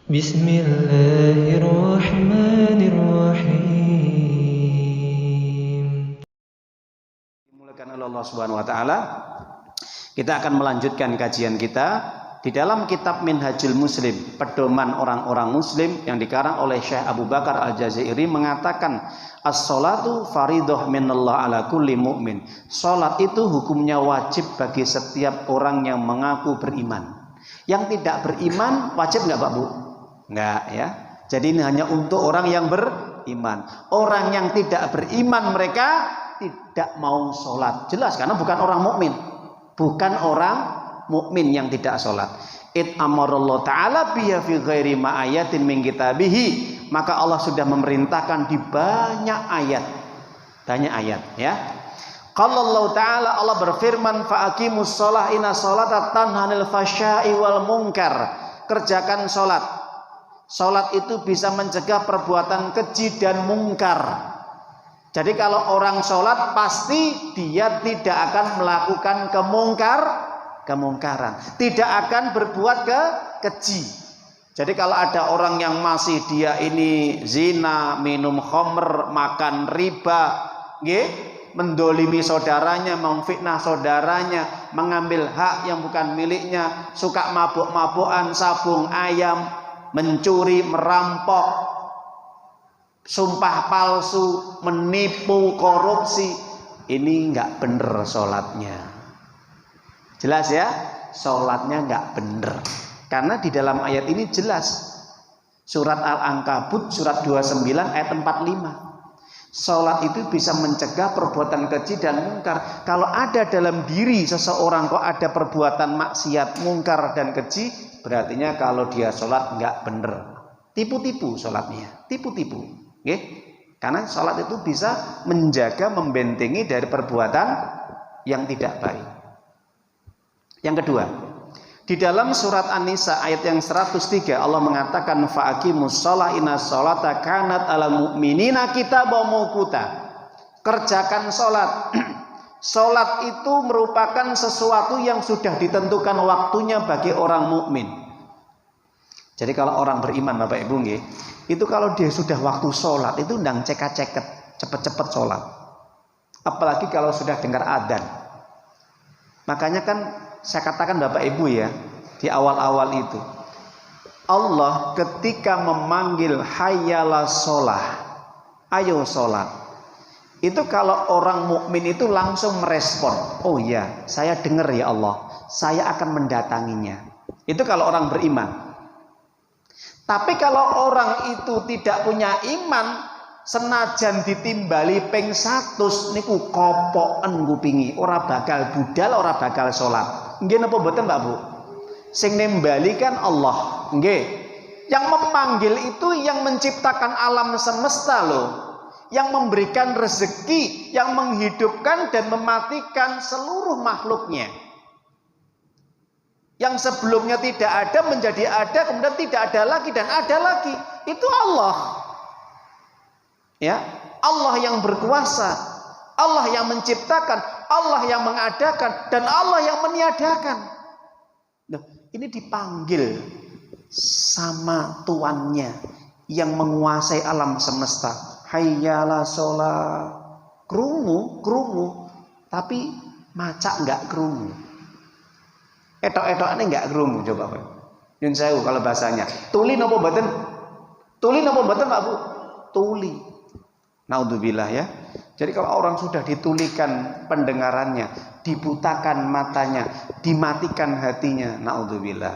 Bismillahirrahmanirrahim. Dimulakan oleh Allah Subhanahu wa taala. Kita akan melanjutkan kajian kita di dalam kitab Minhajul Muslim, pedoman orang-orang muslim yang dikarang oleh Syekh Abu Bakar Al-Jazairi, mengatakan as-sholatu faridah minallah ala kulli mu'min. Salat itu hukumnya wajib bagi setiap orang yang mengaku beriman. Yang tidak beriman wajib enggak, Pak Bu? Enggak ya. Jadi ini hanya untuk orang yang beriman. Orang yang tidak beriman mereka tidak mau sholat. Jelas karena bukan orang mukmin. Bukan orang mukmin yang tidak sholat. It amarallahu ta'ala biya fi ghairi ma ayatin min kitabihi. Maka Allah sudah memerintahkan di banyak ayat. Banyak ayat ya. Qala Allah Ta'ala, Allah berfirman, fa aqimus shalah inna sholata tanha 'anil fasya'i wal munkar. Kerjakan sholat. Sholat itu bisa mencegah perbuatan keji dan mungkar. Jadi kalau orang sholat pasti dia tidak akan melakukan kemungkaran, tidak akan berbuat keji. Jadi kalau ada orang yang masih dia ini zina, minum khamr, makan riba, mendolimi saudaranya, memfitnah saudaranya, mengambil hak yang bukan miliknya, suka mabuk-mabukan, sabung ayam, mencuri, merampok, sumpah palsu, menipu, korupsi, ini nggak bener sholatnya. Jelas ya, sholatnya nggak bener. Karena di dalam ayat ini jelas, surat Al-Ankabut surat 29 ayat 45. Sholat itu bisa mencegah perbuatan keji dan mungkar. Kalau ada dalam diri seseorang kok ada perbuatan maksiat, mungkar dan keji, berartinya kalau dia sholat nggak bener. Tipu-tipu sholatnya, tipu-tipu. Karena sholat itu bisa menjaga, membentengi dari perbuatan yang tidak baik. Yang kedua, di dalam surat An-Nisa ayat yang 103 Allah mengatakan fa'aqimus shalah inna sholata kanat 'alal mu'minina kitaban mawquta. Kerjakan sholat. Sholat itu merupakan sesuatu yang sudah ditentukan waktunya bagi orang mukmin. Jadi kalau orang beriman Bapak Ibu nggih, itu kalau dia sudah waktu sholat itu ndang ceket-ceket, cepet-cepet sholat. Apalagi kalau sudah dengar adzan. Makanya kan saya katakan Bapak Ibu ya, di awal-awal itu Allah ketika memanggil hayyala sholah, ayo sholat, itu kalau orang mukmin itu langsung merespon, oh ya saya dengar ya Allah, saya akan mendatanginya. Itu kalau orang beriman. Tapi kalau orang itu tidak punya iman, senajan ditimbali ping 100 niku kopoken kupingi, ora bakal budal, ora bakal sholat. Nggih napa mboten Mbak Bu? Sing nimbali kan Allah, nggih. Yang memanggil itu yang menciptakan alam semesta loh, yang memberikan rezeki, yang menghidupkan dan mematikan seluruh makhluknya. Yang sebelumnya tidak ada menjadi ada, kemudian tidak ada lagi dan ada lagi. Itu Allah. Ya, Allah yang berkuasa, Allah yang menciptakan, Allah yang mengadakan dan Allah yang meniadakan. Nah, ini dipanggil sama tuannya yang menguasai alam semesta. Hayyala sholat. Krungu, tapi macak enggak krungu. Etok-etokane enggak krungu coba Pak. Nyun sewu kalau bahasanya. Tuli napa mboten? Tuli napa mboten Pak Bu? Tuli. Naudzubillah ya. Jadi kalau orang sudah ditulikan pendengarannya, dibutakan matanya, dimatikan hatinya, naudzubillah.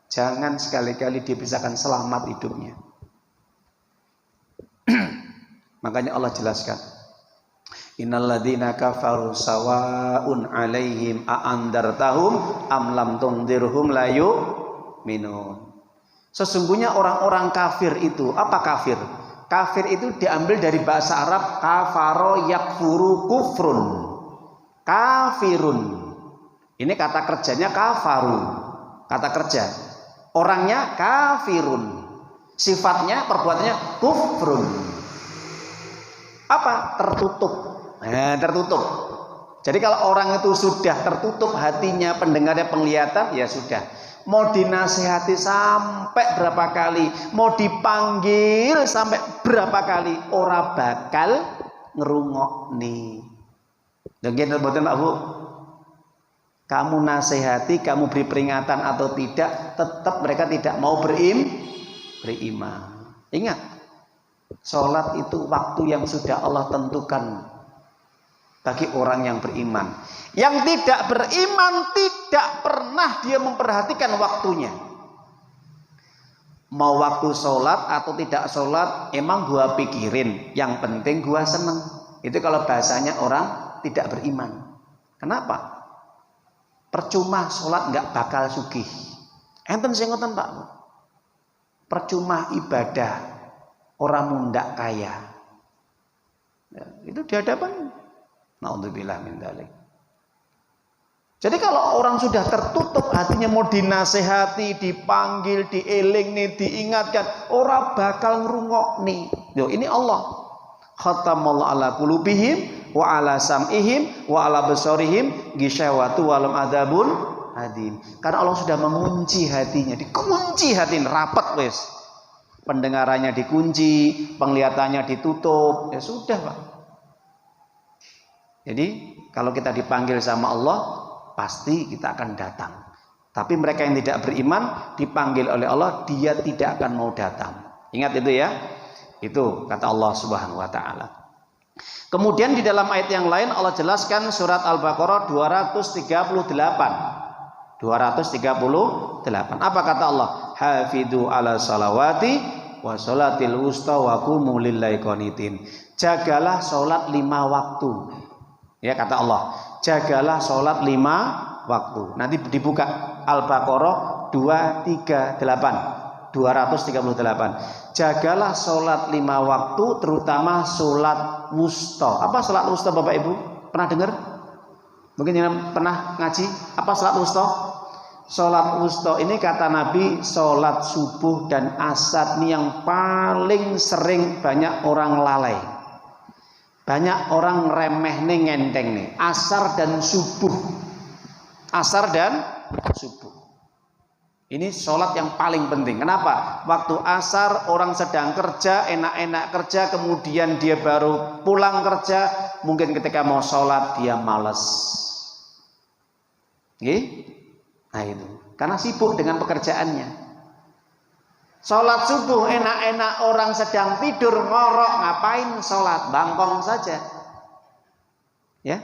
Jangan sekali-kali dia bisa akan selamat hidupnya. Makanya Allah jelaskan, innalladzina kafaru sawaun 'alaihim a'andartahum am lam tundirhum la yu'minun. Sesungguhnya orang-orang kafir itu, apa kafir? Kafir itu diambil dari bahasa Arab kafaro yakfuru kufrun. Kafirun. Ini kata kerjanya kafaru. Kata kerja. Orangnya kafirun. Sifatnya, perbuatannya kufrun. Apa? Tertutup. Tertutup. Jadi kalau orang itu sudah tertutup hatinya, pendengarnya, penglihatan, ya sudah. mau dinasihati sampai berapa kali, mau dipanggil sampai berapa kali, ora bakal ngerungokni. Nggih mboten Pak Bu? Kamu nasihati, kamu beri peringatan atau tidak, tetap mereka tidak mau beriman. Ingat, sholat itu waktu yang sudah Allah tentukan bagi orang yang beriman. Yang tidak beriman tidak pernah dia memperhatikan waktunya. Mau waktu sholat atau tidak sholat, emang gua pikirin. Yang penting gua seneng. Itu kalau bahasanya orang tidak beriman. Kenapa? Percuma sholat nggak bakal sugih. Enten sing ngoten Pak. Percuma ibadah orang mundak kaya. Ya, itu di hadapan. Naudzubillah min dzalik. Jadi kalau orang sudah tertutup hatinya, mau dinasehati, dipanggil, dieling nih, diingatkan, orang bakal ngrungokni. Yo, ini Allah. Khatamallahu ala qulubihim wa ala sam'ihim wa ala basarihim ghisyawatu walam adzabun adim. Karena Allah sudah mengunci hatinya, dikunci hatinya rapat wes. Pendengarannya dikunci, penglihatannya ditutup. Ya sudah, Pak. Jadi kalau kita dipanggil sama Allah, pasti kita akan datang. Tapi mereka yang tidak beriman dipanggil oleh Allah, dia tidak akan mau datang. Ingat itu ya. Itu kata Allah Subhanahu wa taala. Kemudian di dalam ayat yang lain Allah jelaskan surat Al-Baqarah 238. 238. Apa kata Allah? Hafidhu ala salawati wa salatil wusta wa qumu lillahi qanitin. Jagalah salat 5 waktu. Ya kata Allah, jagalah sholat 5 waktu. Nanti dibuka Al-Baqarah 238. Jagalah sholat 5 waktu, terutama sholat wusta. Apa sholat wusta Bapak Ibu? Pernah dengar? Mungkin yang pernah ngaji. Apa sholat wusta? Sholat wusta ini kata Nabi, sholat subuh dan asar ini yang paling sering banyak orang lalai. Banyak orang remeh nih, ngenteng nih. Asar dan subuh. Asar dan subuh. Ini sholat yang paling penting. Kenapa? Waktu asar orang sedang kerja, enak-enak kerja, kemudian dia baru pulang kerja, mungkin ketika mau sholat dia malas. Nah itu. Karena sibuk dengan pekerjaannya. Sholat subuh enak-enak orang sedang tidur ngorok, ngapain sholat? Bangkong saja. Ya,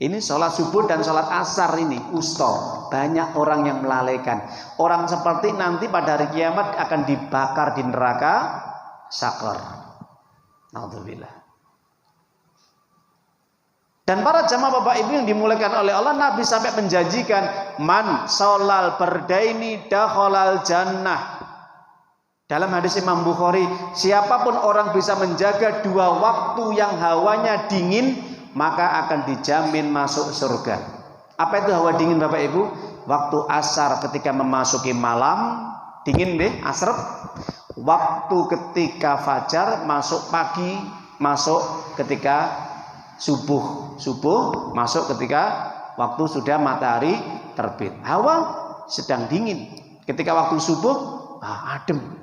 ini sholat subuh dan sholat asar ini usta. Banyak orang yang melalaikan. Orang seperti nanti pada hari kiamat akan dibakar di neraka sakor. Naudzubillah. Dan para jamaah Bapak Ibu yang dimuliakan oleh Allah, Nabi sampai menjanjikan man sholal berdaini dakhalal jannah. Dalam hadis Imam Bukhari, siapapun orang bisa menjaga 2 waktu yang hawanya dingin, maka akan dijamin masuk surga. Apa itu hawa dingin Bapak Ibu? Waktu asar ketika memasuki malam, dingin deh, asrep. Waktu ketika fajar, masuk pagi, masuk ketika subuh. Subuh, masuk ketika waktu sudah matahari terbit. Hawa sedang dingin. Ketika waktu subuh, adem.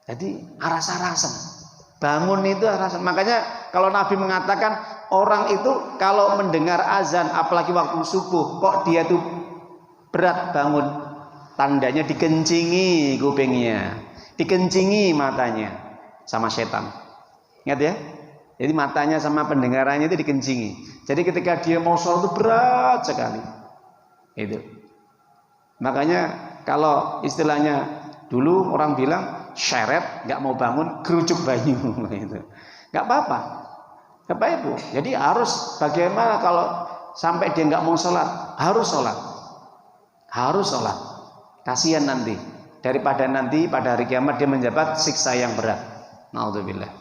Jadi aras-arasan. Bangun itu arasan. Makanya kalau Nabi mengatakan orang itu kalau mendengar azan apalagi waktu subuh kok dia tuh berat bangun, tandanya dikencingi kupingnya, dikencingi matanya sama setan. Ingat ya? Jadi matanya sama pendengarannya itu dikencingi. Jadi ketika dia mau sholat itu berat sekali. Itu. Makanya kalau istilahnya dulu orang bilang syeret, nggak mau bangun, gerujuk banyu, gitu. Nggak apa-apa, Bapak Ibu. Jadi harus bagaimana kalau sampai dia nggak mau sholat, harus sholat, harus sholat. Kasihan nanti, daripada nanti pada hari kiamat dia menjabat siksa yang berat. Naudzubillah.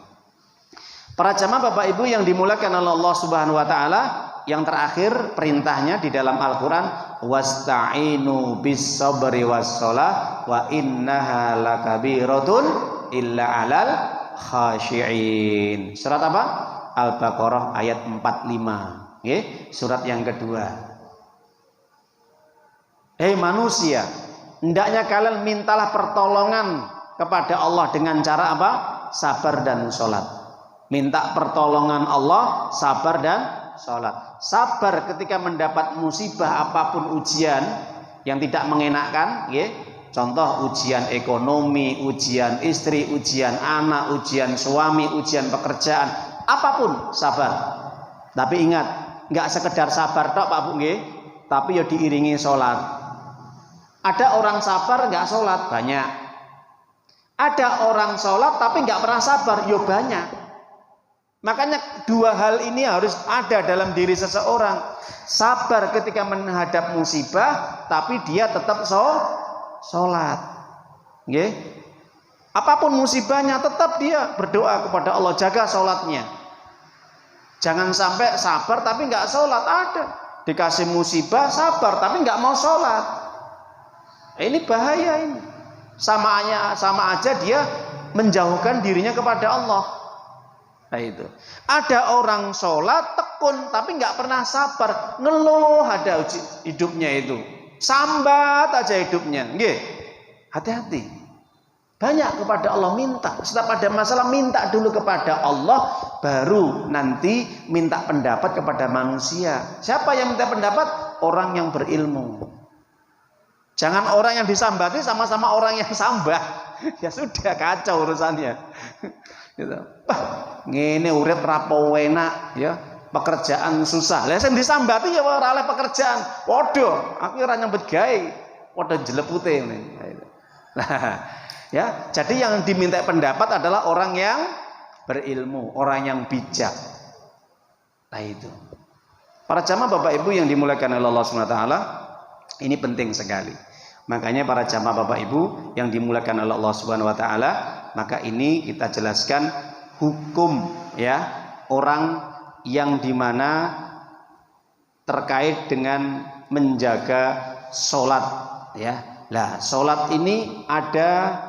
Para jamaah Bapak Ibu yang dimuliakan oleh Allah Subhanahu Wa Taala, yang terakhir perintahnya di dalam Al-Quran, wasta'inu bis sabri was shalah wa innaha lakabiratun illa 'alal khashi'in. Surat apa? Al-Baqarah ayat 45. Surat yang kedua. Hei manusia, Hendaknya kalian mintalah pertolongan kepada Allah dengan cara apa? Sabar dan sholat. Minta pertolongan Allah, sabar dan sholat. Sabar ketika mendapat musibah apapun ujian yang tidak mengenakkan, ya. Contoh ujian ekonomi, ujian istri, ujian anak, ujian suami, ujian pekerjaan, apapun sabar. Tapi ingat, nggak sekedar sabar tok Pak Bu nggih, tapi ya diiringi sholat. Ada orang sabar nggak sholat banyak. Ada orang sholat tapi nggak pernah sabar, ya banyak. Makanya dua hal ini harus ada dalam diri seseorang. Sabar ketika menghadap musibah, tapi dia tetap sholat. Nggih. Apapun musibahnya tetap dia berdoa kepada Allah, jaga sholatnya. Jangan sampai sabar tapi nggak sholat. Ada dikasih musibah sabar tapi nggak mau sholat. Ini bahaya ini. Sama aja dia menjauhkan dirinya kepada Allah. Nah itu. Ada orang sholat tekun tapi nggak pernah sabar, ngeluh ada hidupnya itu, sambat aja hidupnya. Nggih. Hati-hati. Banyak kepada Allah minta. Setiap ada masalah minta dulu kepada Allah, baru nanti minta pendapat kepada manusia. Siapa yang minta pendapat? Orang yang berilmu. Jangan orang yang disambati sama-sama orang yang sambat. Ya sudah kacau urusannya. Gitu. Wah, ngene urip rapo enak ya, pekerjaan susah. Lah sing disambati ya ora oleh pekerjaan. Waduh, aku ora nyambet gawe. Padha jelepute ngene. Nah, ya, jadi yang diminta pendapat adalah orang yang berilmu, orang yang bijak. Nah itu. Para jamaah Bapak Ibu yang dimuliakan oleh Allah Subhanahu wa taala, ini penting sekali. Makanya para jamaah Bapak Ibu yang dimuliakan oleh Allah Subhanahu wa taala, maka ini kita jelaskan hukum ya orang yang dimana terkait dengan menjaga sholat ya. Nah, sholat ini ada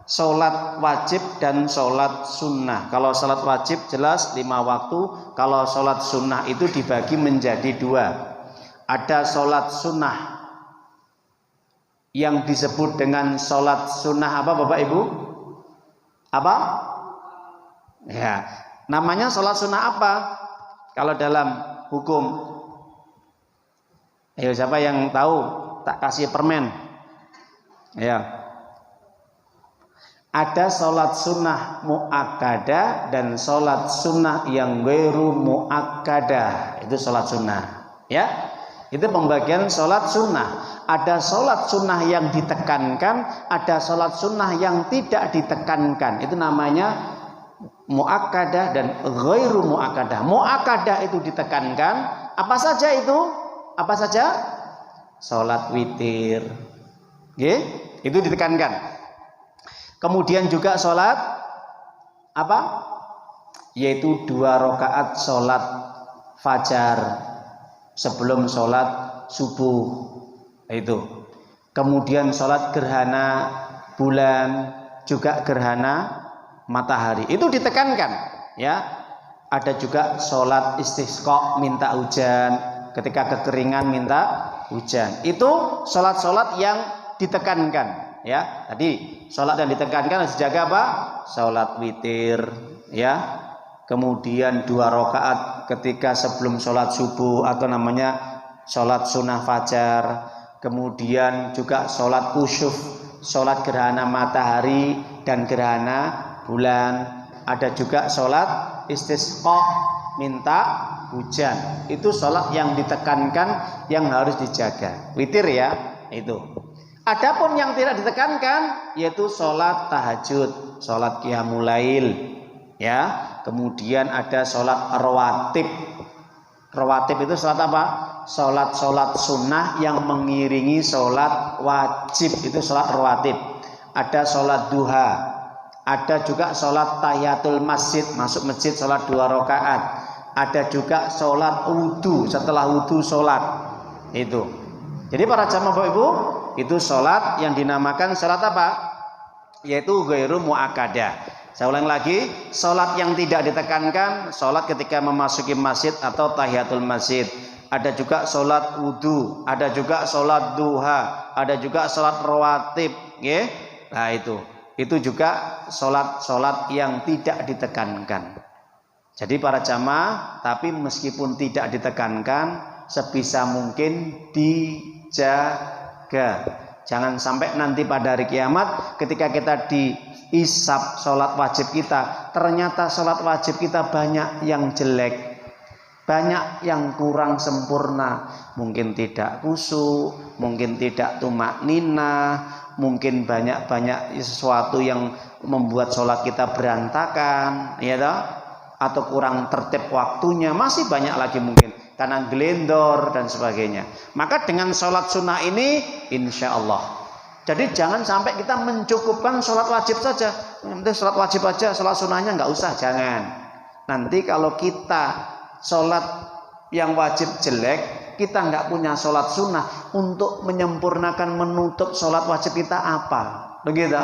sholat wajib dan sholat sunnah. Kalau sholat wajib jelas 5 waktu. Kalau sholat sunnah itu dibagi menjadi 2. Ada sholat sunnah yang disebut dengan sholat sunnah apa Bapak Ibu? Apa? Ya, namanya sholat sunnah apa? Kalau dalam hukum, ayo siapa yang tahu? Tak kasih permen. Ya. Ada sholat sunnah muakkadah dan sholat sunnah yang ghairu muakkadah. Itu sholat sunnah. Ya, itu pembagian sholat sunnah. Ada sholat sunnah yang ditekankan, ada sholat sunnah yang tidak ditekankan. Itu namanya muakkadah dan ghairu muakkadah. Muakkadah itu ditekankan. Apa saja itu? Apa saja? Sholat witir. Oke? Itu ditekankan. Kemudian juga sholat apa? Yaitu 2 rakaat sholat fajar sebelum sholat subuh. Itu. Kemudian sholat gerhana bulan, juga gerhana matahari. Itu ditekankan, ya. Ada juga sholat istisqa, minta hujan. Ketika kekeringan minta hujan. Itu sholat-sholat yang ditekankan. Ya, tadi sholat yang ditekankan harus dijaga apa? Sholat witir, ya. Kemudian 2 rakaat ketika sebelum sholat subuh atau namanya sholat sunnah fajar. Kemudian juga sholat kusyuf, sholat gerhana matahari dan gerhana bulan. Ada juga sholat istisqa, minta hujan. Itu sholat yang ditekankan, yang harus dijaga. Witir ya, itu. Adapun yang tidak ditekankan yaitu sholat tahajud, sholat qiyamul lail, ya. Kemudian ada sholat rawatib. Rawatib itu sholat apa? Sholat sunnah yang mengiringi sholat wajib, itu sholat rawatib. Ada sholat duha, ada juga sholat tahiyatul masjid, masuk masjid sholat 2 rakaat. Ada juga sholat wudu, setelah wudu sholat. Itu. Jadi para jamaah Bapak Ibu, itu sholat yang dinamakan sholat apa? Yaitu ghairu muakkadah. Saya ulang lagi, sholat yang tidak ditekankan, sholat ketika memasuki masjid atau tahiyatul masjid. ada juga sholat wudhu, ada juga sholat duha, ada juga sholat rawatib, ya. Nah itu juga sholat yang tidak ditekankan. Jadi para jamaah, tapi meskipun tidak ditekankan, sebisa mungkin dijaga. Jangan sampai nanti pada hari kiamat ketika kita dihisab sholat wajib kita, ternyata sholat wajib kita banyak yang jelek, banyak yang kurang sempurna, mungkin tidak khusyuk, mungkin tidak tumakninah, mungkin banyak sesuatu yang membuat sholat kita berantakan, ya toh? Atau kurang tertib waktunya, masih banyak lagi mungkin karena gelendor dan sebagainya. Maka dengan sholat sunnah ini insya Allah, jadi jangan sampai kita mencukupkan sholat wajib saja, nanti sholat wajib aja, sholat sunnahnya nggak usah, jangan. Nanti kalau kita sholat yang wajib jelek, kita nggak punya sholat sunnah, untuk menyempurnakan menutup sholat wajib kita apa? Begitu?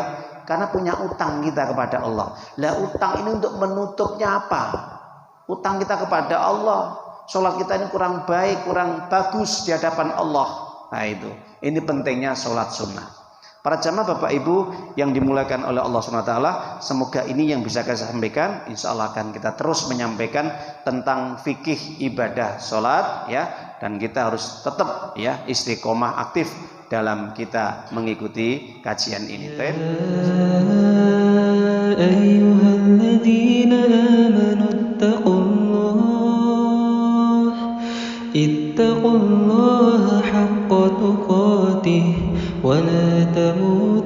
Karena punya utang kita kepada Allah. Lah utang ini untuk menutupnya apa? Utang kita kepada Allah. Sholat kita ini kurang baik, kurang bagus di hadapan Allah. Nah itu. Ini pentingnya sholat sunnah. Para jamaah Bapak Ibu yang dimuliakan oleh Allah SWT, semoga ini yang bisa saya sampaikan. Insya Allah akan kita terus menyampaikan tentang fikih ibadah sholat, ya. Dan kita harus tetap ya istiqomah aktif dalam kita mengikuti kajian ini. Ayyuhalladzina amanu ittaqullaha haqqa tuqatih wa la tamutunna